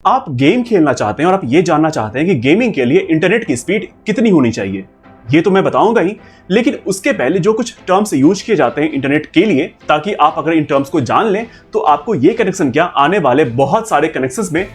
आप गेम खेलना चाहते हैं और आप ये जानना चाहते हैं कि गेमिंग के लिए इंटरनेट की स्पीड कितनी होनी चाहिए, ये तो मैं बताऊंगा ही, लेकिन उसके पहले जो कुछ टर्म्स यूज किए जाते हैं इंटरनेट के लिए, ताकि आप अगर इन टर्म्स को जान लें तो आपको ये कनेक्शन क्या आने वाले बहुत सारे कनेक्शंस में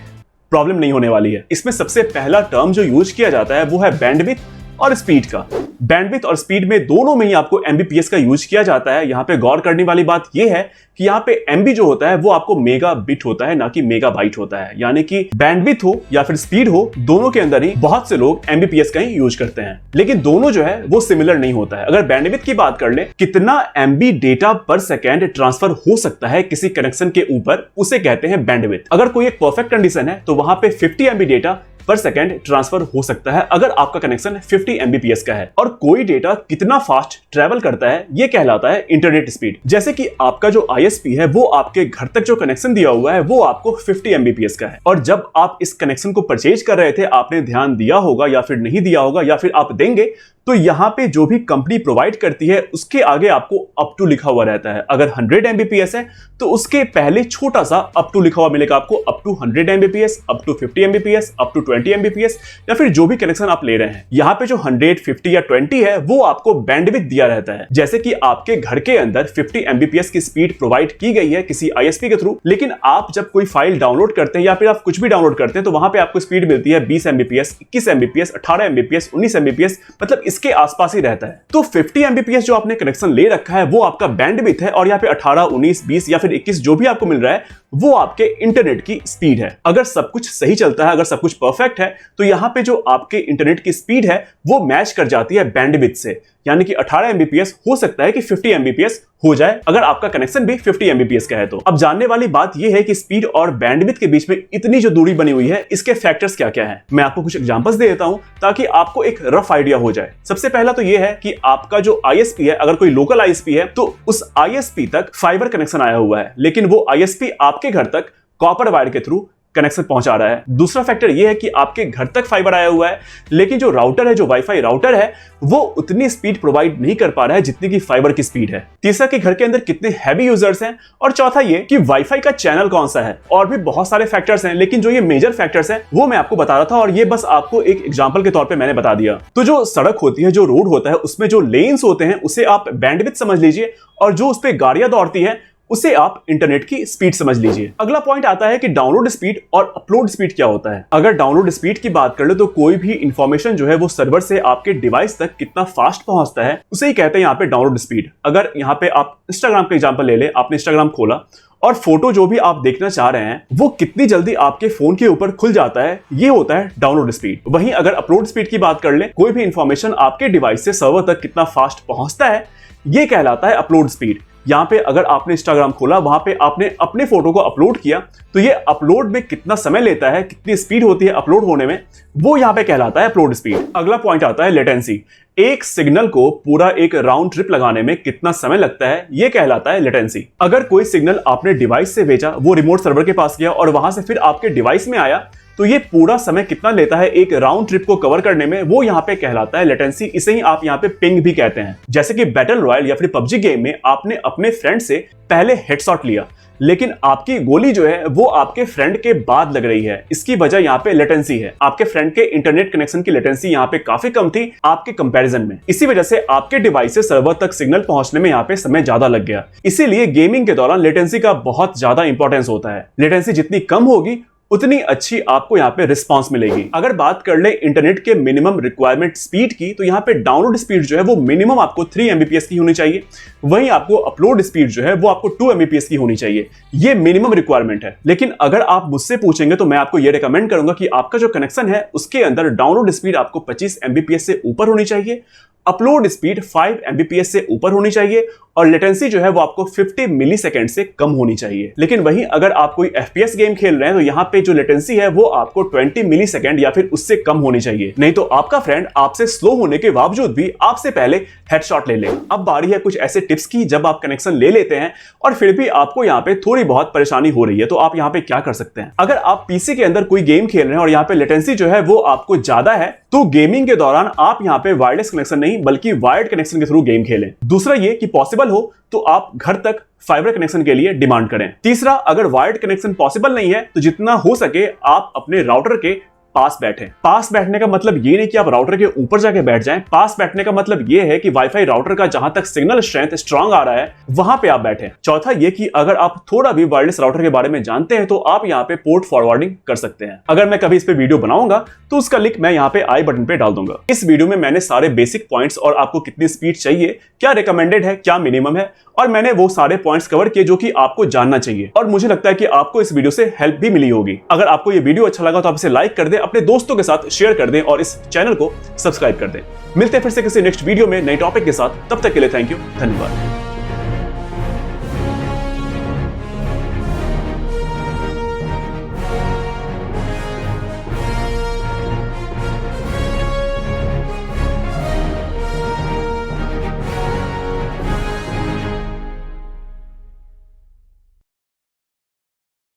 प्रॉब्लम नहीं होने वाली है। इसमें सबसे पहला टर्म जो यूज किया जाता है वो है बैंडविड्थ और स्पीड का। बैंडविड्थ और स्पीड में दोनों में ही आपको एमबीपीएस का यूज किया जाता है। यहां पे गौर करने वाली बात यह है कि यहां पे एमबी जो होता है वो आपको मेगा बिट होता है, ना कि मेगा बाइट होता है। यानी कि बैंडविड्थ हो या फिर स्पीड हो, दोनों के अंदर ही बहुत से लोग एमबीपीएस का ही यूज करते हैं, लेकिन दोनों जो है वो सिमिलर नहीं होता है। अगर बैंडविड्थ की बात कर ले, कितना एमबी डेटा पर सेकेंड ट्रांसफर हो सकता है किसी कनेक्शन के ऊपर, उसे कहते हैं बैंडविड्थ। अगर कोई एक परफेक्ट कंडीशन है तो वहां पे 50 एमबी डेटा पर सेकेंड ट्रांसफर हो सकता है अगर आपका कनेक्शन 50 एमबीपीएस का है। और कोई डेटा कितना फास्ट ट्रेवल करता है ये कहलाता है इंटरनेट स्पीड। जैसे कि आपका जो आईएसपी है वो आपके घर तक जो कनेक्शन दिया हुआ है वो आपको 50 एमबीपीएस का है, और जब आप इस कनेक्शन को परचेज कर रहे थे आपने ध्यान दिया होगा या फिर नहीं दिया होगा या फिर आप देंगे, तो यहां पे जो भी कंपनी प्रोवाइड करती है उसके आगे आपको अप टू लिखा हुआ रहता है। अगर 100 एमबीपीएस है तो उसके पहले छोटा सा अप टू लिखा हुआ मिलेगा आपको, up to 100 Mbps, up to 50 Mbps, up to 20 Mbps, या फिर जो भी कनेक्शन आप ले रहे हैं। यहां पे जो 100, 50 या 20 है वो आपको बैंडविड्थ दिया रहता है। जैसे कि आपके घर के अंदर 50 एमबीपीएस की स्पीड प्रोवाइड की गई है किसी आईएसपी के थ्रू, लेकिन आप जब कोई फाइल डाउनलोड करते हैं या फिर आप कुछ भी डाउनलोड करते हैं तो वहां पे आपको स्पीड मिलती है 20 एमबीपीएस, 21 एमबीपीएस, 18 एमबीपीएस, 19 एमबीपीएस, मतलब इसके आसपास ही रहता है। तो 50 एमबीपीएस जो आपने कनेक्शन ले रखा है वो आपका बैंडविड्थ है, और यहाँ पे 18, 19, 20 या फिर 21 जो भी आपको मिल रहा है वो आपके इंटरनेट की स्पीड है। अगर सब कुछ सही चलता है, अगर सब कुछ परफेक्ट है, तो यहां पे जो आपके इंटरनेट की स्पीड है वो मैच कर जाती है बैंडविड्थ से। यानी कि 18 एमबीपीएस हो सकता है कि 50 एमबीपीएस हो जाए अगर आपका कनेक्शन भी 50 एमबीपीएस का है तो। अब जानने वाली बात यह है कि स्पीड और बैंडविड्थ के बीच में इतनी जो दूरी बनी हुई है, इसके फैक्टर्स क्या क्या हैं। मैं आपको कुछ एग्जांपल्स दे देता हूं ताकि आपको एक रफ आइडिया हो जाए। सबसे पहला तो यह है कि आपका जो आईएसपी है, अगर कोई लोकल आईएसपी है तो उस आईएसपी तक फाइबर कनेक्शन आया हुआ है, लेकिन वो आईएसपी आपके घर तक कॉपर वायर के थ्रू कनेक्शन पहुंचा रहा है। दूसरा फैक्टर यह है कि आपके घर तक फाइबर आया हुआ है, लेकिन जो राउटर है, जो वाईफाई राउटर है, वो उतनी स्पीड प्रोवाइड नहीं कर पा रहा है जितनी की फाइबर की स्पीड है। तीसरा कि घर के अंदर कितने हैवी यूजर्स हैं, और चौथा ये कि वाईफाई का चैनल कौन सा है। और भी बहुत सारे फैक्टर्स हैं, लेकिन जो ये मेजर फैक्टर्स हैं वो मैं आपको बता रहा था, और ये बस आपको एक एग्जांपल के तौर पे मैंने बता दिया। तो जो सड़क होती है, जो रोड होता है, उसमें जो लेन्स होते हैं उसे आप बैंडविड्थ समझ लीजिए, और जो उस पे गाड़ियां दौड़ती है उसे आप इंटरनेट की स्पीड समझ लीजिए। अगला पॉइंट आता है कि डाउनलोड स्पीड और अपलोड स्पीड क्या होता है। अगर डाउनलोड स्पीड की बात कर ले तो कोई भी इंफॉर्मेशन जो है वो सर्वर से आपके डिवाइस तक कितना फास्ट पहुंचता है उसे ही कहते हैं यहाँ पे डाउनलोड स्पीड। अगर यहाँ पे आप इंस्टाग्राम का एग्जांपल ले ले, आपने इंस्टाग्राम खोला और फोटो जो भी आप देखना चाह रहे हैं वो कितनी जल्दी आपके फोन के ऊपर खुल जाता है, ये होता है डाउनलोड स्पीड। वहीं अगर अपलोड स्पीड की बात कर ले, कोई भी इंफॉर्मेशन आपके डिवाइस से सर्वर तक कितना फास्ट पहुंचता है, ये कहलाता है अपलोड स्पीड। यहाँ पे अगर आपने इंस्टाग्राम खोला, वहां पे आपने अपने फोटो को अपलोड किया, तो ये अपलोड में कितना समय लेता है, कितनी स्पीड होती है अपलोड होने में, वो यहाँ पे कहलाता है अपलोड स्पीड। अगला पॉइंट आता है लेटेंसी। एक सिग्नल को पूरा एक राउंड ट्रिप लगाने में कितना समय लगता है, ये कहलाता है लेटेंसी। अगर कोई सिग्नल आपने डिवाइस से भेजा, वो रिमोट सर्वर के पास गया और वहां से फिर आपके डिवाइस में आया, तो ये पूरा समय कितना लेता है एक राउंड ट्रिप को कवर करने में, वो यहाँ पे कहलाता है लेटेंसी। इसे ही आप यहाँ पे पिंग भी कहते हैं। जैसे कि बैटल रॉयल या फिर पबजी गेम में आपने अपने फ्रेंड से पहले हेडशॉट लिया, लेकिन आपकी गोली जो है वो आपके फ्रेंड के बाद लग रही है। इसकी वजह यहाँ पे लेटेंसी है। आपके फ्रेंड के इंटरनेट कनेक्शन की लेटेंसी यहाँ पे काफी कम थी आपके कंपैरिजन में। इसी वजह से आपके डिवाइस से सर्वर तक सिग्नल पहुंचने में यहाँ पे समय ज्यादा लग गया। इसीलिए गेमिंग के दौरान लेटेंसी का बहुत ज्यादा इंपॉर्टेंस होता है। लेटेंसी जितनी कम होगी उतनी अच्छी आपको यहाँ पे रिस्पांस मिलेगी। अगर बात कर ले इंटरनेट के मिनिमम रिक्वायरमेंट स्पीड की, तो यहाँ पे डाउनलोड स्पीड जो है वो मिनिमम आपको 3 एमबीपीएस की होनी चाहिए। वहीं आपको अपलोड स्पीड जो है वो आपको 2 एमबीपीएस की होनी चाहिए। ये मिनिमम रिक्वायरमेंट है। लेकिन अगर आप मुझसे पूछेंगे तो मैं आपको ये रिकमेंड करूंगा कि आपका जो कनेक्शन है उसके अंदर डाउनलोड स्पीड आपको 25 एमबीपीएस से ऊपर होनी चाहिए, अपलोड स्पीड 5 एमबीपीएस से ऊपर होनी चाहिए, और लेटेंसी जो है वो आपको 50 मिलीसेकंड से कम होनी चाहिए। लेकिन वहीं अगर आप कोई एफपीएस गेम खेल रहे हैं तो यहाँ पे जो लेटेंसी है वो आपको 20 मिलीसेकंड या फिर उससे कम होनी चाहिए, नहीं तो आपका फ्रेंड आपसे स्लो होने के बावजूद भी आपसे पहले हेडशॉट ले ले। अब बारी है कुछ ऐसे टिप्स की जब आप कनेक्शन ले लेते हैं और फिर भी आपको यहाँ पे थोड़ी बहुत परेशानी हो रही है, तो आप यहाँ पे क्या कर सकते हैं। अगर आप पीसी के अंदर कोई गेम खेल रहे हैं और यहाँ पे लेटेंसी जो है वो आपको ज्यादा है, तो गेमिंग के दौरान आप यहाँ पे वायरलेस कनेक्शन नहीं बल्कि वायर्ड कनेक्शन के थ्रू गेम खेलें। दूसरा ये कि पॉसिबल पॉसिबल हो तो आप घर तक फाइबर कनेक्शन के लिए डिमांड करें। तीसरा, अगर वायर्ड कनेक्शन पॉसिबल नहीं है तो जितना हो सके आप अपने राउटर के पास बैठें। पास बैठने का मतलब ये नहीं कि आप राउटर के ऊपर जाके बैठ जाएं। पास बैठने का मतलब ये है कि वाईफाई राउटर का जहां तक सिग्नल स्ट्रेंथ स्ट्रांग आ रहा है वहां पे आप बैठें। चौथा ये कि अगर आप थोड़ा भी वायरलेस राउटर के बारे में जानते हैं तो आप यहां पे पोर्ट फॉरवर्डिंग कर सकते हैं। अगर मैं कभी इस पे वीडियो बनाऊंगा तो उसका लिंक मैं यहां पे आई बटन पे डाल दूंगा। इस वीडियो में मैंने सारे बेसिक पॉइंट्स और आपको कितनी स्पीड चाहिए, क्या रिकमेंडेड है, क्या मिनिमम है, और मैंने वो सारे पॉइंट्स कवर किए जो कि आपको जानना चाहिए। और मुझे लगता है कि आपको इस वीडियो से हेल्प भी मिली होगी। अगर आपको ये वीडियो अच्छा लगा तो आप इसे लाइक कर दें, अपने दोस्तों के साथ शेयर कर दें और इस चैनल को सब्सक्राइब कर दें। मिलते हैं फिर से किसी नेक्स्ट वीडियो में नए टॉपिक के साथ। तब तक के लिए थैंक यू, धन्यवाद।